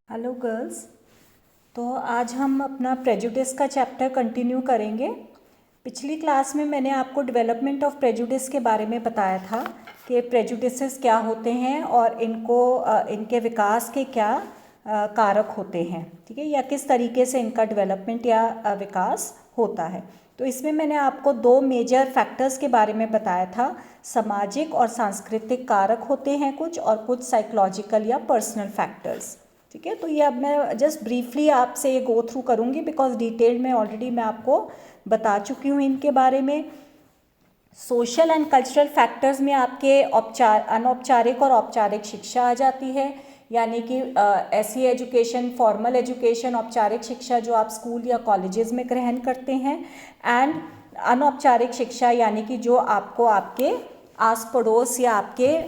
Hello girls. तो आज हम अपना प्रेजुडिस का चैप्टर कंटिन्यू करेंगे। पिछली क्लास में मैंने आपको डेवलपमेंट ऑफ प्रेजुडिस के बारे में बताया था कि प्रेजुडिसेस क्या होते हैं और इनके विकास के क्या कारक होते हैं, ठीक है, या किस तरीके से इनका डेवलपमेंट या विकास होता है। तो इसमें मैंने आपको दो मेजर फैक्टर्स के बारे में बताया था। सामाजिक और सांस्कृतिक कारक होते हैं कुछ, और कुछ साइकोलॉजिकल या पर्सनल फैक्टर्स, ठीक है। तो ये अब मैं जस्ट ब्रीफली आपसे ये गो थ्रू करूँगी बिकॉज डिटेल में ऑलरेडी मैं आपको बता चुकी हूँ इनके बारे में। सोशल एंड कल्चरल फैक्टर्स में आपके अनौपचारिक और औपचारिक शिक्षा आ जाती है, यानी कि ऐसी एजुकेशन, फॉर्मल एजुकेशन, औपचारिक शिक्षा जो आप स्कूल या कॉलेजेस में ग्रहण करते हैं, एंड अनौपचारिक शिक्षा यानी कि जो आपको आपके आस पड़ोस या आपके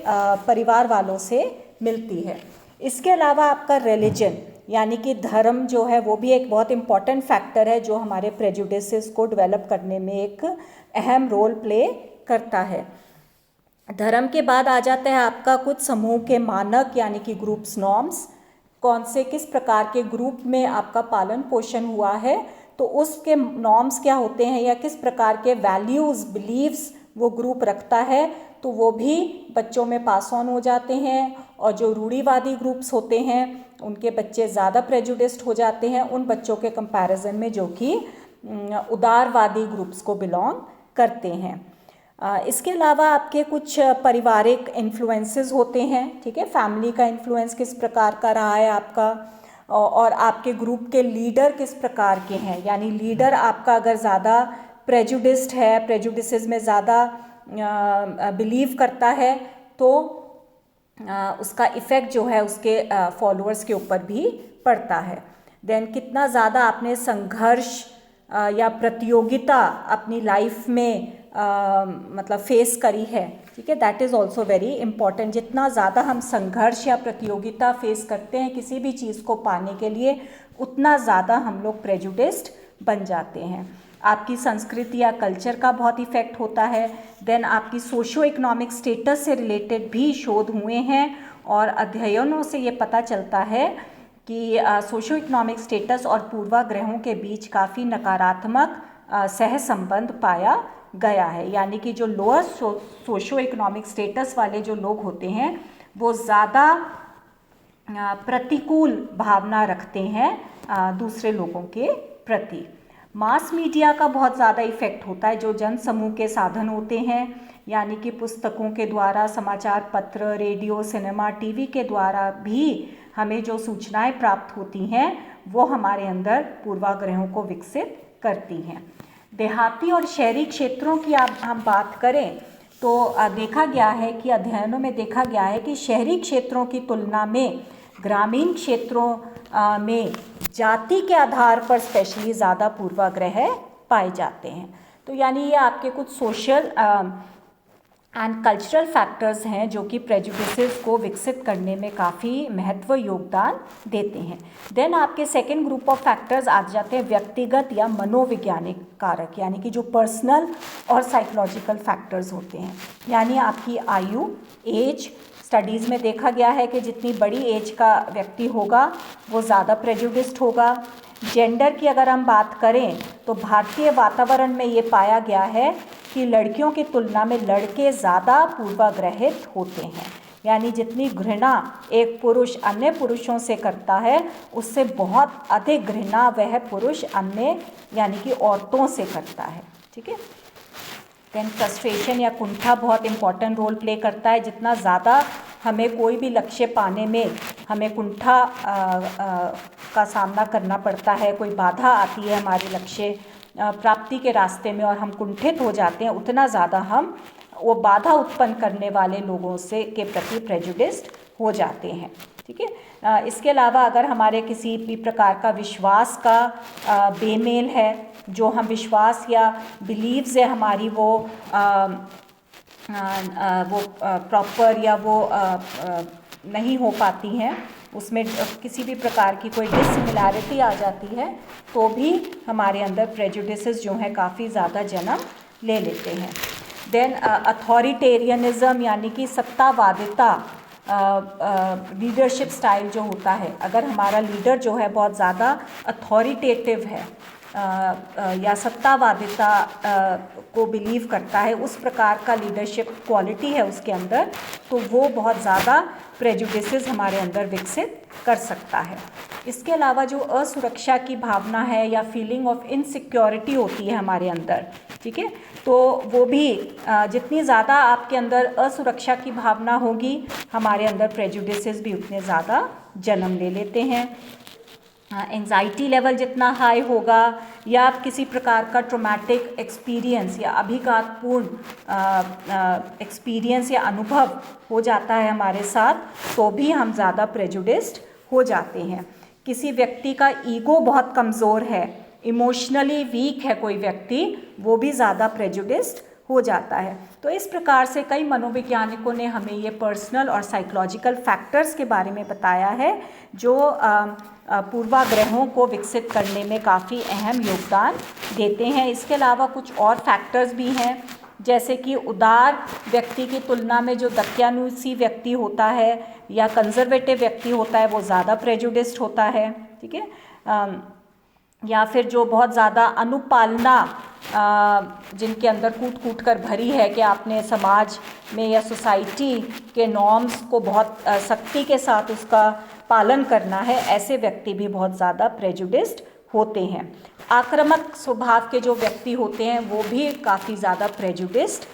परिवार वालों से मिलती है। इसके अलावा आपका रिलीजन यानी कि धर्म जो है वो भी एक बहुत इम्पॉर्टेंट फैक्टर है जो हमारे प्रेजुडिसेस को डेवलप करने में एक अहम रोल प्ले करता है। धर्म के बाद आ जाता है आपका कुछ समूह के मानक यानी कि ग्रुप्स नॉर्म्स, कौन से किस प्रकार के ग्रुप में आपका पालन पोषण हुआ है, तो उसके नॉर्म्स क्या होते हैं या किस प्रकार के वैल्यूज़ बिलीव्स वो ग्रुप रखता है, तो वो भी बच्चों में पास ऑन हो जाते हैं। और जो रूढ़िवादी ग्रुप्स होते हैं उनके बच्चे ज़्यादा प्रेजुडिस्ड हो जाते हैं उन बच्चों के कंपैरिजन में जो कि उदारवादी ग्रुप्स को बिलोंग करते हैं। इसके अलावा आपके कुछ पारिवारिक इन्फ्लुएंसेस होते हैं, ठीक है, फैमिली का इन्फ्लुएंस किस प्रकार का रहा है आपका, और आपके ग्रुप के लीडर किस प्रकार के हैं, यानी लीडर आपका अगर ज़्यादा प्रेजुडिस्ड है, प्रेजुडिसेस में ज़्यादा बिलीव करता है, तो उसका इफ़ेक्ट जो है उसके फॉलोअर्स के ऊपर भी पड़ता है। देन कितना ज़्यादा आपने संघर्ष या प्रतियोगिता अपनी लाइफ में मतलब फेस करी है, ठीक है, that is also very important. जितना ज़्यादा हम संघर्ष या प्रतियोगिता फेस करते हैं किसी भी चीज़ को पाने के लिए, उतना ज़्यादा हम लोग प्रेजुडिस्ड बन जाते हैं। आपकी संस्कृति या कल्चर का बहुत इफेक्ट होता है। देन आपकी सोशो इकोनॉमिक स्टेटस से रिलेटेड भी शोध हुए हैं और अध्ययनों से ये पता चलता है कि सोशो इकोनॉमिक स्टेटस और पूर्वाग्रहों के बीच काफ़ी नकारात्मक सहसंबंध पाया गया है, यानी कि जो लोअर सोशो इकोनॉमिक स्टेटस वाले जो लोग होते हैं वो ज़्यादा प्रतिकूल भावना रखते हैं दूसरे लोगों के प्रति। मास मीडिया का बहुत ज़्यादा इफेक्ट होता है, जो जन समूह के साधन होते हैं, यानी कि पुस्तकों के द्वारा, समाचार पत्र, रेडियो, सिनेमा, टीवी के द्वारा भी हमें जो सूचनाएं प्राप्त होती हैं वो हमारे अंदर पूर्वाग्रहों को विकसित करती हैं। देहाती और शहरी क्षेत्रों की हम बात करें तो देखा गया है कि अध्ययनों में देखा गया है कि शहरी क्षेत्रों की तुलना में ग्रामीण क्षेत्रों में जाति के आधार पर स्पेशली ज़्यादा पूर्वाग्रह पाए जाते हैं। तो यानी ये आपके कुछ सोशल एंड कल्चरल फैक्टर्स हैं जो कि प्रेजुडिसेस को विकसित करने में काफ़ी महत्व योगदान देते हैं। देन आपके सेकेंड ग्रुप ऑफ फैक्टर्स आ जाते हैं व्यक्तिगत या मनोवैज्ञानिक कारक, यानी कि जो पर्सनल और साइकोलॉजिकल फैक्टर्स होते हैं, यानी आपकी आयु, एज। स्टडीज़ में देखा गया है कि जितनी बड़ी एज का व्यक्ति होगा वो ज़्यादा प्रेजुडिस्ड होगा। जेंडर की अगर हम बात करें तो भारतीय वातावरण में ये पाया गया है कि लड़कियों की तुलना में लड़के ज़्यादा पूर्वाग्रहित होते हैं, यानी जितनी घृणा एक पुरुष अन्य पुरुषों से करता है उससे बहुत अधिक घृणा वह पुरुष अन्य यानी कि औरतों से करता है, ठीक है। देन फ्रस्ट्रेशन या कुंठा बहुत इम्पॉर्टेंट रोल प्ले करता है। जितना ज़्यादा हमें कोई भी लक्ष्य पाने में हमें कुंठा का सामना करना पड़ता है, कोई बाधा आती है हमारे लक्ष्य प्राप्ति के रास्ते में और हम कुंठित हो जाते हैं, उतना ज़्यादा हम वो बाधा उत्पन्न करने वाले लोगों से के प्रति प्रेजुडिस्ड हो जाते हैं, ठीक है। इसके अलावा अगर हमारे किसी भी प्रकार का विश्वास का बेमेल है, जो हम विश्वास या बिलीव्स है हमारी वो प्रॉपर या वो नहीं हो पाती हैं, उसमें किसी भी प्रकार की कोई डिससिमिलैरिटी आ जाती है, तो भी हमारे अंदर प्रेजुडिसेस जो हैं काफ़ी ज़्यादा जन्म ले लेते हैं। देन अथॉरिटेरियनिज़म यानी कि सत्तावादिता लीडरशिप स्टाइल जो होता है, अगर हमारा लीडर जो है बहुत ज़्यादा अथॉरिटेटिव है या सत्तावादिता को बिलीव करता है, उस प्रकार का लीडरशिप क्वालिटी है उसके अंदर, तो वो बहुत ज़्यादा प्रेजुडिसेस हमारे अंदर विकसित कर सकता है। इसके अलावा जो असुरक्षा की भावना है या फीलिंग ऑफ इनसिक्योरिटी होती है हमारे अंदर, ठीक है, तो वो भी जितनी ज़्यादा आपके अंदर असुरक्षा की भावना होगी, हमारे अंदर प्रेजुडिसेस भी उतने ज़्यादा जन्म ले लेते हैं। एंजाइटी लेवल जितना हाई होगा या किसी प्रकार का ट्रॉमेटिक एक्सपीरियंस या अभिघातपूर्ण एक्सपीरियंस या अनुभव हो जाता है हमारे साथ, तो भी हम ज़्यादा प्रेजुडिस्ड हो जाते हैं। किसी व्यक्ति का ईगो बहुत कमज़ोर है, इमोशनली वीक है कोई व्यक्ति, वो भी ज़्यादा प्रेजुडिस्ड हो जाता है। तो इस प्रकार से कई मनोवैज्ञानिकों ने हमें ये पर्सनल और साइकोलॉजिकल फैक्टर्स के बारे में बताया है जो पूर्वाग्रहों को विकसित करने में काफ़ी अहम योगदान देते हैं। इसके अलावा कुछ और फैक्टर्स भी हैं, जैसे कि उदार व्यक्ति की तुलना में जो दक्यानुसी व्यक्ति होता है या कंजर्वेटिव व्यक्ति होता है, वो ज़्यादा प्रेजुडिस्ड होता है, ठीक है। या फिर जो बहुत ज़्यादा अनुपालना जिनके अंदर कूट कूट कर भरी है कि आपने समाज में या सोसाइटी के नॉर्म्स को बहुत सख्ती के साथ उसका पालन करना है, ऐसे व्यक्ति भी बहुत ज़्यादा प्रेजुडिस्ड होते हैं। आक्रामक स्वभाव के जो व्यक्ति होते हैं वो भी काफ़ी ज़्यादा प्रेजुडिस्ड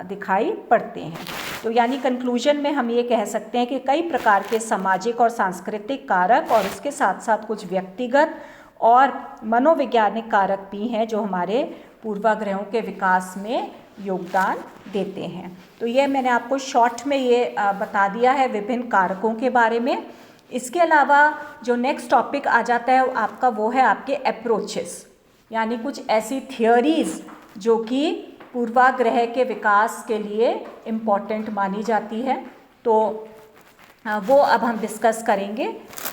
दिखाई पड़ते हैं। तो यानी कंक्लूजन में हम ये कह सकते हैं कि कई प्रकार के सामाजिक और सांस्कृतिक कारक और उसके साथ साथ कुछ व्यक्तिगत और मनोवैज्ञानिक कारक भी हैं जो हमारे पूर्वाग्रहों के विकास में योगदान देते हैं। तो ये मैंने आपको शॉर्ट में ये बता दिया है विभिन्न कारकों के बारे में। इसके अलावा जो नेक्स्ट टॉपिक आ जाता है आपका, वो है आपके अप्रोचेस, यानी कुछ ऐसी थियोरीज़ जो कि पूर्वाग्रह के विकास के लिए इम्पॉर्टेंट मानी जाती है, तो वो अब हम डिस्कस करेंगे।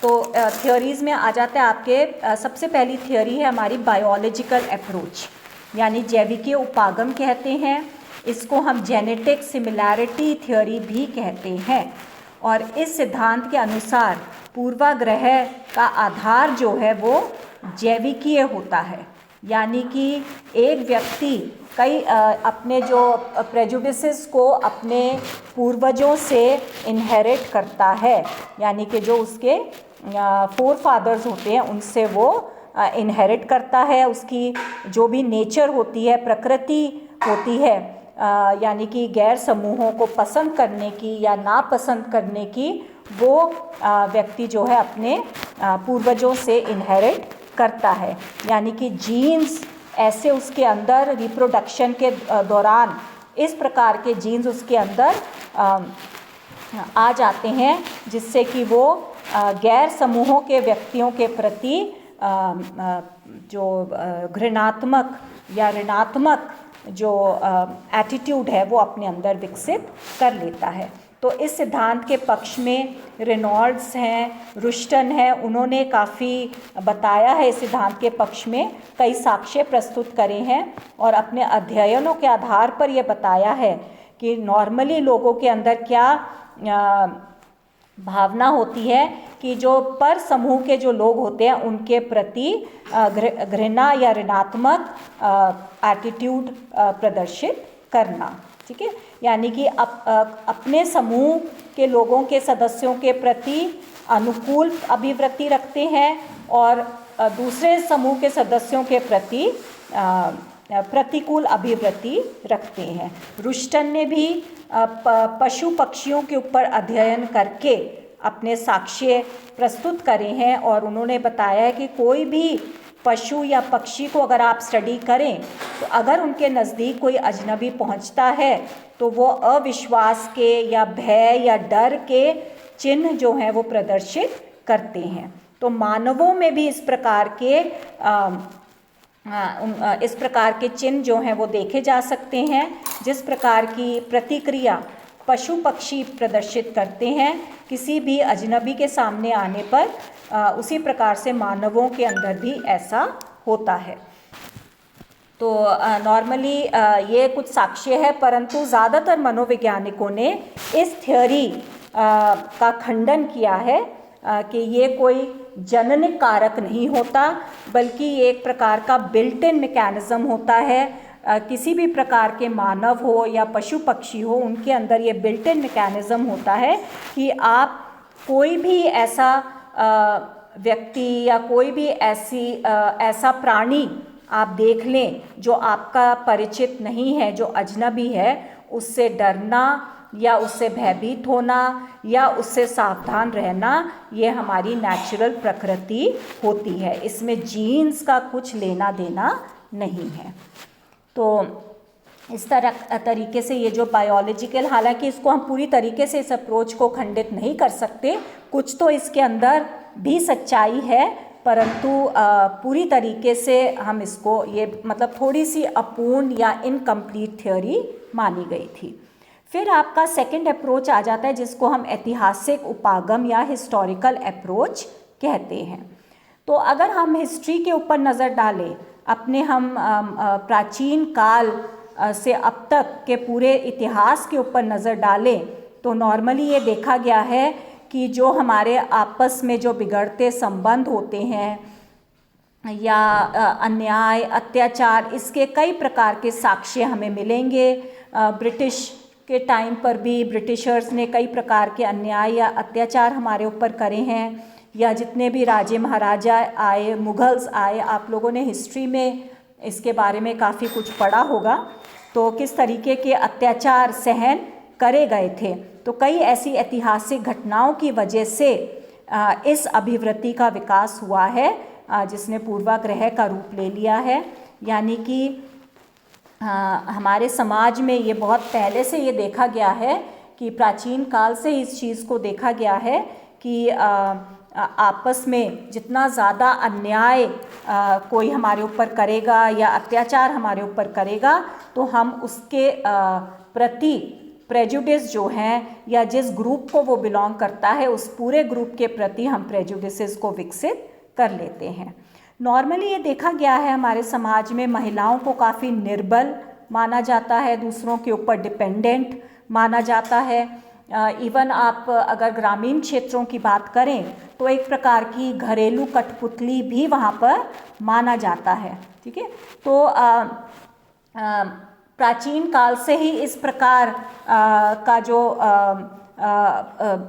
तो थियोरीज़ में आ जाता है आपके सबसे पहली थियोरी है हमारी बायोलॉजिकल अप्रोच, यानी जैविकीय उपागम कहते हैं। इसको हम जेनेटिक सिमिलैरिटी थियोरी भी कहते हैं। और इस सिद्धांत के अनुसार पूर्वाग्रह का आधार जो है वो जैविकीय होता है, यानी कि एक व्यक्ति कई अपने जो प्रेजुडिसेस को अपने पूर्वजों से इनहेरिट करता है, यानी कि जो उसके फोर फादर्स होते हैं उनसे वो इनहेरिट करता है। उसकी जो भी नेचर होती है, प्रकृति होती है, यानी कि गैर समूहों को पसंद करने की या नापसंद करने की, वो व्यक्ति जो है अपने पूर्वजों से इनहेरिट करता है। यानी कि जीन्स ऐसे उसके अंदर रिप्रोडक्शन के दौरान इस प्रकार के जीन्स उसके अंदर आ जाते हैं जिससे कि वो गैर समूहों के व्यक्तियों के प्रति जो घृणात्मक या ऋणात्मक जो एटीट्यूड है वो अपने अंदर विकसित कर लेता है। तो इस सिद्धांत के पक्ष में रेनॉल्ड्स हैं, रुस्टन हैं, उन्होंने काफ़ी बताया है इस सिद्धांत के पक्ष में, कई साक्ष्य प्रस्तुत करे हैं और अपने अध्ययनों के आधार पर यह बताया है कि नॉर्मली लोगों के अंदर क्या भावना होती है कि जो पर समूह के जो लोग होते हैं उनके प्रति घृणा या ऋणात्मक एटीट्यूड प्रदर्शित करना, ठीक है। यानी कि अपने समूह के लोगों के सदस्यों के प्रति अनुकूल अभिवृत्ति रखते हैं और दूसरे समूह के सदस्यों के प्रति प्रतिकूल अभिवृत्ति रखते हैं। रुस्टन ने भी पशु पक्षियों के ऊपर अध्ययन करके अपने साक्ष्य प्रस्तुत करे हैं और उन्होंने बताया है कि कोई भी पशु या पक्षी को अगर आप स्टडी करें तो अगर उनके नज़दीक कोई अजनबी पहुंचता है तो वो अविश्वास के या भय या डर के चिन्ह जो हैं वो प्रदर्शित करते हैं। तो मानवों में भी इस प्रकार के चिन्ह जो हैं वो देखे जा सकते हैं। जिस प्रकार की प्रतिक्रिया पशु पक्षी प्रदर्शित करते हैं किसी भी अजनबी के सामने आने पर, उसी प्रकार से मानवों के अंदर भी ऐसा होता है। तो नॉर्मली ये कुछ साक्ष्य है, परंतु ज़्यादातर मनोवैज्ञानिकों ने इस थ्योरी का खंडन किया है कि ये कोई जननिक कारक नहीं होता, बल्कि ये एक प्रकार का बिल्ट इन मैकेनिज्म होता है। किसी भी प्रकार के मानव हो या पशु पक्षी हो, उनके अंदर ये बिल्ट इन मैकेनिज्म होता है कि आप कोई भी ऐसा व्यक्ति या कोई भी ऐसा प्राणी आप देख लें जो आपका परिचित नहीं है, जो अजनबी है, उससे डरना या उससे भयभीत होना या उससे सावधान रहना, ये हमारी नेचुरल प्रकृति होती है। इसमें जीन्स का कुछ लेना देना नहीं है। तो इस तरीके से ये जो बायोलॉजिकल, हालांकि इसको हम पूरी तरीके से इस अप्रोच को खंडित नहीं कर सकते, कुछ तो इसके अंदर भी सच्चाई है, परंतु पूरी तरीके से हम इसको, ये मतलब थोड़ी सी अपूर्ण या इनकम्प्लीट थ्योरी मानी गई थी। फिर आपका सेकंड अप्रोच आ जाता है जिसको हम ऐतिहासिक उपागम या हिस्टोरिकल अप्रोच कहते हैं। तो अगर हम हिस्ट्री के ऊपर नज़र डालें, अपने हम प्राचीन काल से अब तक के पूरे इतिहास के ऊपर नज़र डालें, तो नॉर्मली ये देखा गया है कि जो हमारे आपस में जो बिगड़ते संबंध होते हैं या अन्याय, अत्याचार, इसके कई प्रकार के साक्ष्य हमें मिलेंगे। ब्रिटिश के टाइम पर भी ब्रिटिशर्स ने कई प्रकार के अन्याय या अत्याचार हमारे ऊपर करे हैं, या जितने भी राजे महाराजा आए, मुगल्स आए, आप लोगों ने हिस्ट्री में इसके बारे में काफ़ी कुछ पढ़ा होगा, तो किस तरीके के अत्याचार सहन करे गए थे। तो कई ऐसी ऐतिहासिक घटनाओं की वजह से इस अभिवृत्ति का विकास हुआ है, जिसने पूर्वाग्रह का रूप ले लिया है। यानी कि हमारे समाज में ये बहुत पहले से ये देखा गया है कि प्राचीन काल से इस चीज़ को देखा गया है कि आपस में जितना ज़्यादा अन्याय कोई हमारे ऊपर करेगा या अत्याचार हमारे ऊपर करेगा, तो हम उसके प्रति प्रेजुडिस जो हैं, या जिस ग्रुप को वो बिलोंग करता है, उस पूरे ग्रुप के प्रति हम प्रेजुडिसेस को विकसित कर लेते हैं। नॉर्मली ये देखा गया है हमारे समाज में महिलाओं को काफ़ी निर्बल माना जाता है, दूसरों के ऊपर डिपेंडेंट माना जाता है। इवन आप अगर ग्रामीण क्षेत्रों की बात करें तो एक प्रकार की घरेलू कठपुतली भी वहाँ पर माना जाता है। ठीक है, तो प्राचीन काल से ही इस प्रकार का जो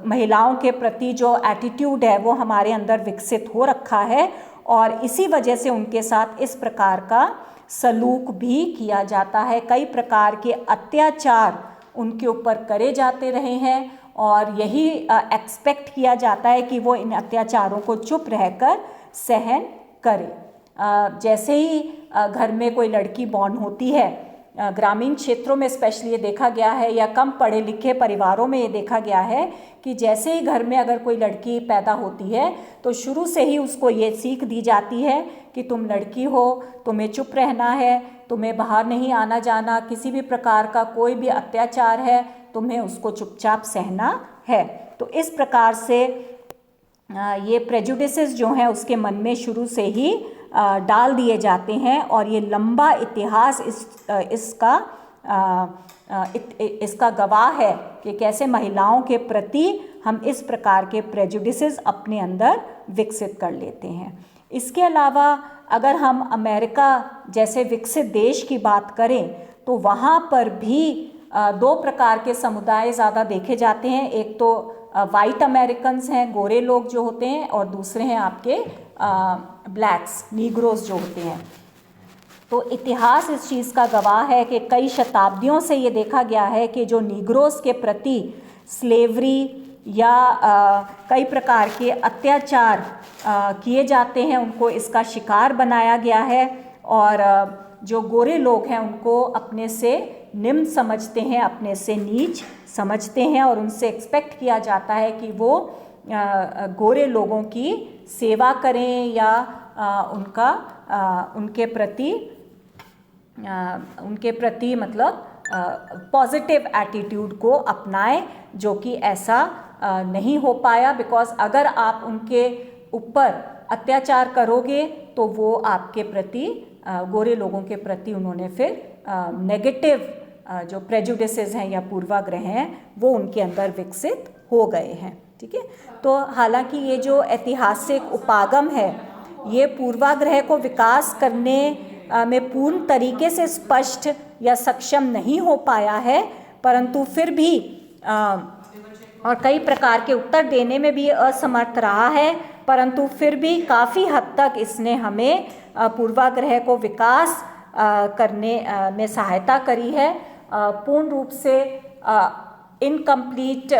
महिलाओं के प्रति जो एटीट्यूड है वो हमारे अंदर विकसित हो रखा है, और इसी वजह से उनके साथ इस प्रकार का सलूक भी किया जाता है। कई प्रकार के अत्याचार उनके ऊपर करे जाते रहे हैं, और यही एक्सपेक्ट किया जाता है कि वो इन अत्याचारों को चुप रहकर सहन करे। जैसे ही घर में कोई लड़की बॉर्न होती है, ग्रामीण क्षेत्रों में स्पेशली ये देखा गया है, या कम पढ़े लिखे परिवारों में ये देखा गया है कि जैसे ही घर में अगर कोई लड़की पैदा होती है तो शुरू से ही उसको ये सीख दी जाती है कि तुम लड़की हो, तुम्हें चुप रहना है, तुम्हें बाहर नहीं आना जाना, किसी भी प्रकार का कोई भी अत्याचार है तुम्हें उसको चुपचाप सहना है। तो इस प्रकार से ये प्रेजुडिसेस जो हैं उसके मन में शुरू से ही डाल दिए जाते हैं, और ये लंबा इतिहास इसका गवाह है कि कैसे महिलाओं के प्रति हम इस प्रकार के प्रेजुडिसेस अपने अंदर विकसित कर लेते हैं। इसके अलावा अगर हम अमेरिका जैसे विकसित देश की बात करें तो वहाँ पर भी दो प्रकार के समुदाय ज़्यादा देखे जाते हैं। एक तो वाइट अमेरिकन्स हैं, गोरे लोग जो होते हैं, और दूसरे हैं आपके ब्लैक्स, नीग्रोस जो होते हैं। तो इतिहास इस चीज़ का गवाह है कि कई शताब्दियों से ये देखा गया है कि जो नीग्रोस के प्रति स्लेवरी या कई प्रकार के अत्याचार किए जाते हैं, उनको इसका शिकार बनाया गया है, और जो गोरे लोग हैं उनको अपने से निम्न समझते हैं, अपने से नीच समझते हैं, और उनसे एक्सपेक्ट किया जाता है कि वो गोरे लोगों की सेवा करें या उनके प्रति मतलब पॉजिटिव एटीट्यूड को अपनाएं, जो कि ऐसा नहीं हो पाया। बिकॉज अगर आप उनके ऊपर अत्याचार करोगे तो वो आपके प्रति गोरे लोगों के प्रति उन्होंने फिर नेगेटिव जो प्रेजुडिसेस हैं या पूर्वाग्रह हैं वो उनके अंदर विकसित हो गए हैं। ठीक है, तो हालांकि ये जो ऐतिहासिक उपागम है ये पूर्वाग्रह को विकास करने में पूर्ण तरीके से स्पष्ट या सक्षम नहीं हो पाया है, परंतु फिर भी और कई प्रकार के उत्तर देने में भी असमर्थ रहा है, परंतु फिर भी काफ़ी हद तक इसने हमें पूर्वाग्रह को विकास करने में सहायता करी है। पूर्ण रूप से कंप्लीट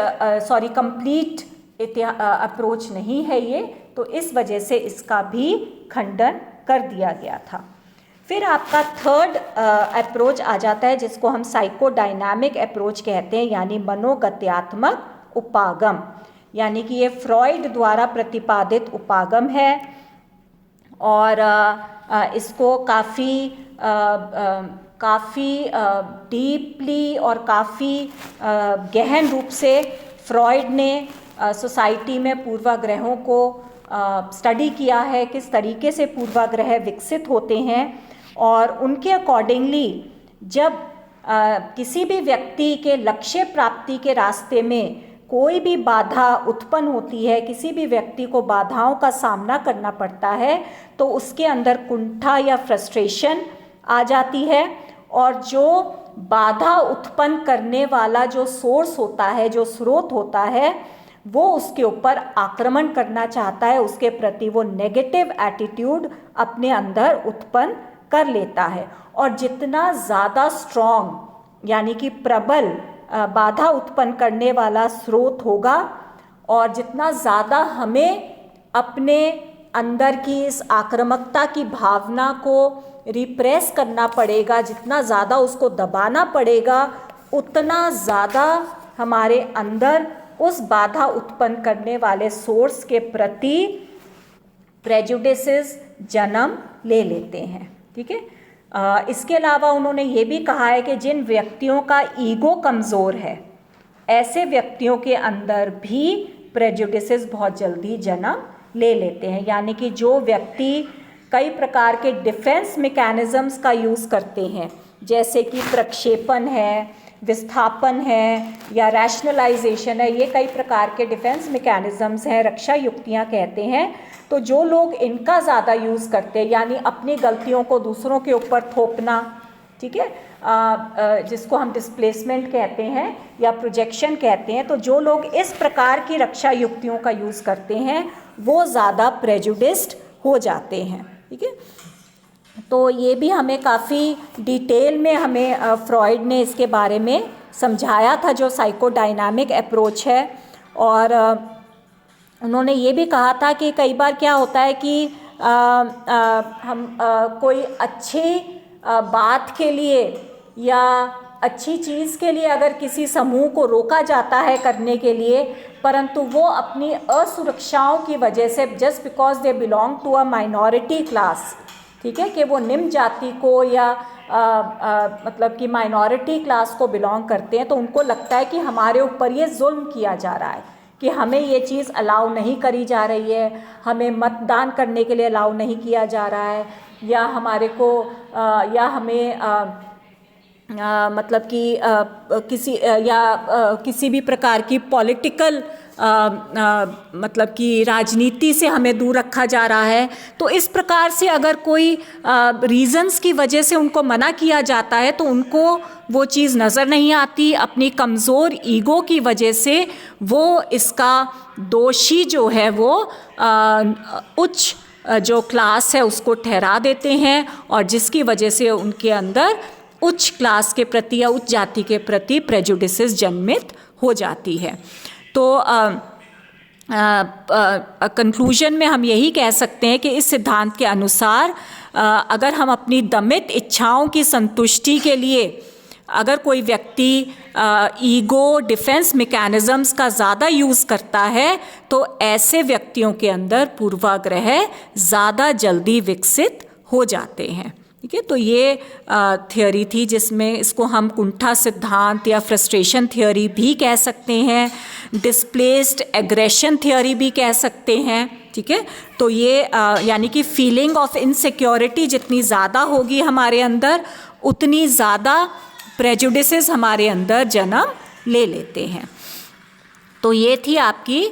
अप्रोच नहीं है ये, तो इस वजह से इसका भी खंडन कर दिया गया था। फिर आपका थर्ड अप्रोच आ जाता है जिसको हम साइकोडायनामिक अप्रोच कहते हैं, यानी मनोगत्यात्मक उपागम, यानी कि ये फ्रॉइड द्वारा प्रतिपादित उपागम है और इसको काफ़ी डीपली और काफ़ी गहन रूप से फ्रॉइड ने सोसाइटी में पूर्वाग्रहों को स्टडी किया है, किस तरीके से पूर्वाग्रह विकसित होते हैं, और उनके अकॉर्डिंगली जब किसी भी व्यक्ति के लक्ष्य प्राप्ति के रास्ते में कोई भी बाधा उत्पन्न होती है, किसी भी व्यक्ति को बाधाओं का सामना करना पड़ता है, तो उसके अंदर कुंठा या फ्रस्ट्रेशन आ जाती है, और जो बाधा उत्पन्न करने वाला जो सोर्स होता है, जो स्रोत होता है, वो उसके ऊपर आक्रमण करना चाहता है, उसके प्रति वो नेगेटिव एटीट्यूड अपने अंदर उत्पन्न कर लेता है। और जितना ज़्यादा स्ट्रॉन्ग यानी कि प्रबल बाधा उत्पन्न करने वाला स्रोत होगा, और जितना ज़्यादा हमें अपने अंदर की इस आक्रामकता की भावना को रिप्रेस करना पड़ेगा, जितना ज़्यादा उसको दबाना पड़ेगा, उतना ज़्यादा हमारे अंदर उस बाधा उत्पन्न करने वाले सोर्स के प्रति प्रेजुडिसेस जन्म ले लेते हैं। ठीक है, इसके अलावा उन्होंने ये भी कहा है कि जिन व्यक्तियों का ईगो कमज़ोर है, ऐसे व्यक्तियों के अंदर भी प्रेजुडिसेस बहुत जल्दी जन्म ले लेते हैं, यानी कि जो व्यक्ति कई प्रकार के डिफेंस मैकेनिज़म्स का यूज़ करते हैं, जैसे कि प्रक्षेपण है, विस्थापन है या रैशनलाइजेशन है, ये कई प्रकार के डिफेंस मैकेनिज़म्स हैं, रक्षा युक्तियाँ कहते हैं। तो जो लोग इनका ज़्यादा यूज़ करते हैं, यानी अपनी गलतियों को दूसरों के ऊपर थोपना, ठीक है, जिसको हम डिस्प्लेसमेंट कहते हैं या प्रोजेक्शन कहते हैं, तो जो लोग इस प्रकार की रक्षा युक्तियों का यूज़ करते हैं वो ज़्यादा प्रेजुडिस्ड हो जाते हैं। ठीक है, तो ये भी हमें काफ़ी डिटेल में हमें फ्रॉइड ने इसके बारे में समझाया था, जो साइकोडायनामिक अप्रोच है। और उन्होंने ये भी कहा था कि कई बार क्या होता है कि हम कोई अच्छी बात के लिए या अच्छी चीज़ के लिए अगर किसी समूह को रोका जाता है करने के लिए, परंतु वो अपनी असुरक्षाओं की वजह से, just because they belong to a minority class, ठीक है, कि वो निम्न जाति को या मतलब कि माइनॉरिटी क्लास को बिलोंग करते हैं, तो उनको लगता है कि हमारे ऊपर ये जुल्म किया जा रहा है, कि हमें ये चीज़ अलाउ नहीं करी जा रही है, हमें मतदान करने के लिए अलाउ नहीं किया जा रहा है, या हमारे को या हमें मतलब कि किसी भी प्रकार की पॉलिटिकल मतलब कि राजनीति से हमें दूर रखा जा रहा है। तो इस प्रकार से अगर कोई रीज़न्स की वजह से उनको मना किया जाता है, तो उनको वो चीज़ नज़र नहीं आती, अपनी कमज़ोर ईगो की वजह से वो इसका दोषी जो है वो उच्च जो क्लास है उसको ठहरा देते हैं, और जिसकी वजह से उनके अंदर उच्च क्लास के प्रति या उच्च जाति के प्रति प्रेजुडिसेस जन्मित हो जाती है। तो कंक्लूजन में हम यही कह सकते हैं कि इस सिद्धांत के अनुसार अगर हम अपनी दमित इच्छाओं की संतुष्टि के लिए अगर कोई व्यक्ति ईगो डिफेंस मैकेनिज़म्स का ज़्यादा यूज़ करता है, तो ऐसे व्यक्तियों के अंदर पूर्वाग्रह ज़्यादा जल्दी विकसित हो जाते हैं। ठीक है, तो ये थियोरी थी जिसमें इसको हम कुंठा सिद्धांत या फ्रस्ट्रेशन थियोरी भी कह सकते हैं, डिस्प्लेस्ड एग्रेशन थियोरी भी कह सकते हैं। ठीक है, तो ये यानी कि फीलिंग ऑफ इनसिक्योरिटी जितनी ज़्यादा होगी हमारे अंदर, उतनी ज़्यादा प्रेजुडिसेस हमारे अंदर जन्म ले लेते हैं। तो ये थी आपकी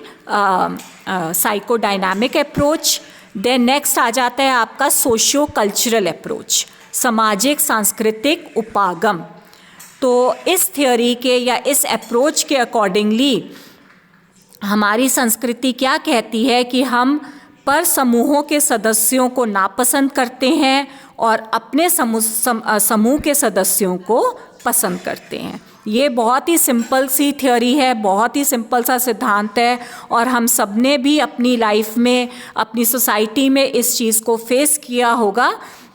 साइकोडायनामिक अप्रोच। देन नेक्स्ट आ जाता है आपका सोशियो कल्चरल अप्रोच, सामाजिक सांस्कृतिक उपागम। तो इस थियोरी के या इस अप्रोच के अकॉर्डिंगली हमारी संस्कृति क्या कहती है कि हम पर समूहों के सदस्यों को नापसंद करते हैं और अपने समूह के सदस्यों को पसंद करते हैं। ये बहुत ही सिंपल सी थ्योरी है, बहुत ही सिंपल सा सिद्धांत है, और हम सब ने भी अपनी लाइफ में, अपनी सोसाइटी में इस चीज़ को फेस किया होगा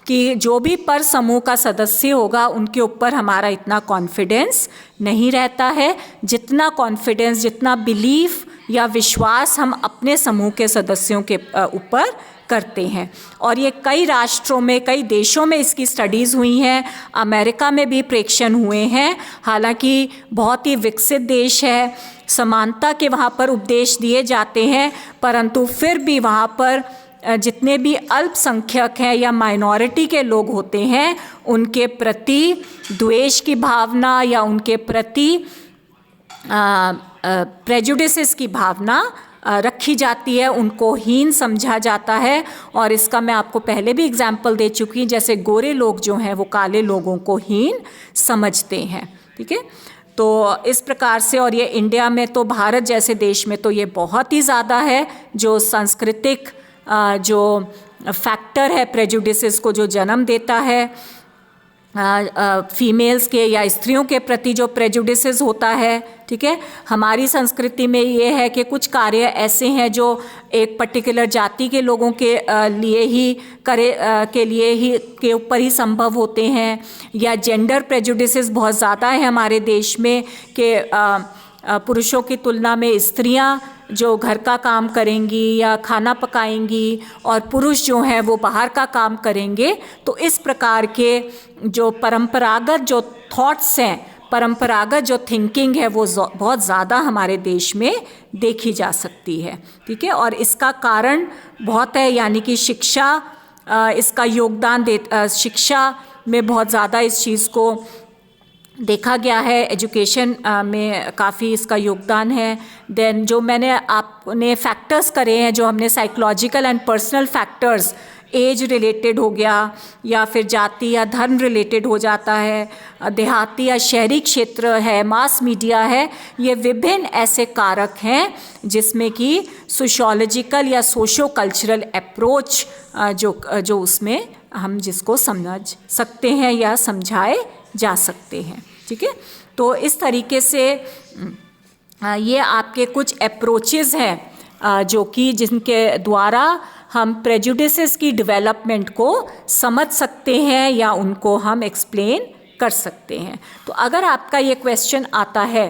कि जो भी पर समूह का सदस्य होगा उनके ऊपर हमारा इतना कॉन्फिडेंस नहीं रहता है जितना कॉन्फिडेंस, जितना बिलीफ या विश्वास हम अपने समूह के सदस्यों के ऊपर करते हैं। और ये कई राष्ट्रों में, कई देशों में इसकी स्टडीज़ हुई हैं। अमेरिका में भी प्रेक्षण हुए हैं, हालांकि बहुत ही विकसित देश है, समानता के वहाँ पर उपदेश दिए जाते हैं, परंतु फिर भी वहाँ पर जितने भी अल्पसंख्यक हैं या माइनॉरिटी के लोग होते हैं उनके प्रति द्वेष की भावना या उनके प्रति प्रेजुडिसेस की भावना रखी जाती है, उनको हीन समझा जाता है। और इसका मैं आपको पहले भी एग्जाम्पल दे चुकी हूँ, जैसे गोरे लोग जो हैं वो काले लोगों को हीन समझते हैं। ठीक है, तो इस प्रकार से, और ये इंडिया में तो, भारत जैसे देश में तो ये बहुत ही ज़्यादा है, जो सांस्कृतिक जो फैक्टर है प्रेजुडिसेस को जो जन्म देता है, फीमेल्स के या स्त्रियों के प्रति जो प्रेजुडिसेस होता है। ठीक है, हमारी संस्कृति में ये है कि कुछ कार्य ऐसे हैं जो एक पर्टिकुलर जाति के लोगों के लिए ही के ऊपर ही संभव होते हैं, या जेंडर प्रेजुडिसेस बहुत ज़्यादा है हमारे देश में कि पुरुषों की तुलना में स्त्रियां जो घर का काम करेंगी या खाना पकाएंगी और पुरुष जो हैं वो बाहर का काम करेंगे। तो इस प्रकार के जो परंपरागत जो थॉट्स हैं, परंपरागत जो थिंकिंग है वो बहुत ज़्यादा हमारे देश में देखी जा सकती है। ठीक है, और इसका कारण बहुत है, यानी कि शिक्षा इसका योगदान शिक्षा में बहुत ज़्यादा इस चीज़ को देखा गया है, एजुकेशन में काफ़ी इसका योगदान है। देन जो मैंने आपने फैक्टर्स करे हैं, जो हमने psychological and personal factors, age related हो गया या फिर जाति या धर्म रिलेटेड हो जाता है, देहाती या शहरी क्षेत्र है, मास मीडिया है, ये विभिन्न ऐसे कारक हैं जिसमें कि सोशियोलॉजिकल या सोशो कल्चरल अप्रोच जो उसमें हम जिसको समझ सकते हैं या समझाए जा सकते हैं। ठीक है, तो इस तरीके से ये आपके कुछ अप्रोचेस हैं जो कि जिनके द्वारा हम प्रेजुडिसेस की डेवलपमेंट को समझ सकते हैं या उनको हम एक्सप्लेन कर सकते हैं। तो अगर आपका ये क्वेश्चन आता है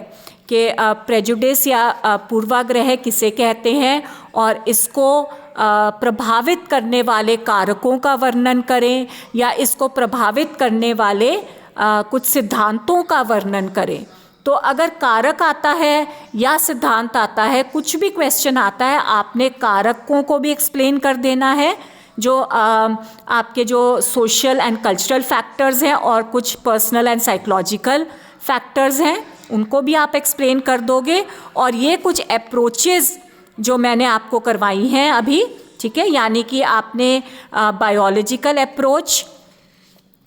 कि प्रेजुडिस या पूर्वाग्रह किसे कहते हैं और इसको प्रभावित करने वाले कारकों का वर्णन करें या इसको प्रभावित करने वाले कुछ सिद्धांतों का वर्णन करें, तो अगर कारक आता है या सिद्धांत आता है, कुछ भी क्वेश्चन आता है, आपने कारकों को भी एक्सप्लेन कर देना है, जो आपके जो सोशल एंड कल्चरल फैक्टर्स हैं और कुछ पर्सनल एंड साइकोलॉजिकल फैक्टर्स हैं उनको भी आप एक्सप्लेन कर दोगे। और ये कुछ अप्रोचेस जो मैंने आपको करवाई हैं अभी, ठीक है, यानी कि आपने बायोलॉजिकल अप्रोच,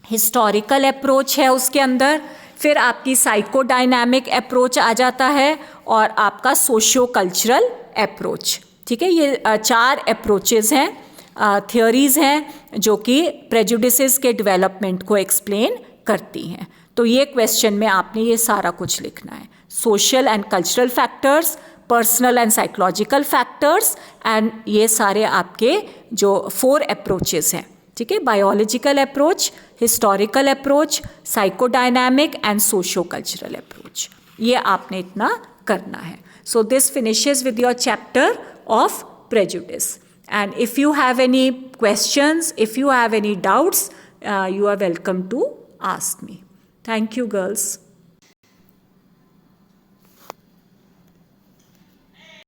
हिस्टोरिकल अप्रोच है उसके अंदर, फिर आपकी साइकोडायनामिक अप्रोच आ जाता है और आपका सोशियो कल्चरल अप्रोच। ठीक है, ये 4 अप्रोचेस हैं, थियोरीज़ हैं जो कि प्रेजुडिसेस के डेवलपमेंट को एक्सप्लेन करती हैं। तो ये क्वेश्चन में आपने ये सारा कुछ लिखना है, social and cultural factors, personal and psychological factors, and ये सारे आपके जो 4 अप्रोचेस हैं। ठीक है, biological approach, historical approach, psychodynamic and socio cultural approach, ये आपने इतना करना है। So this finishes with your chapter of prejudice, and if you have any questions, if you have any doubts, you are welcome to ask me. Thank you, girls.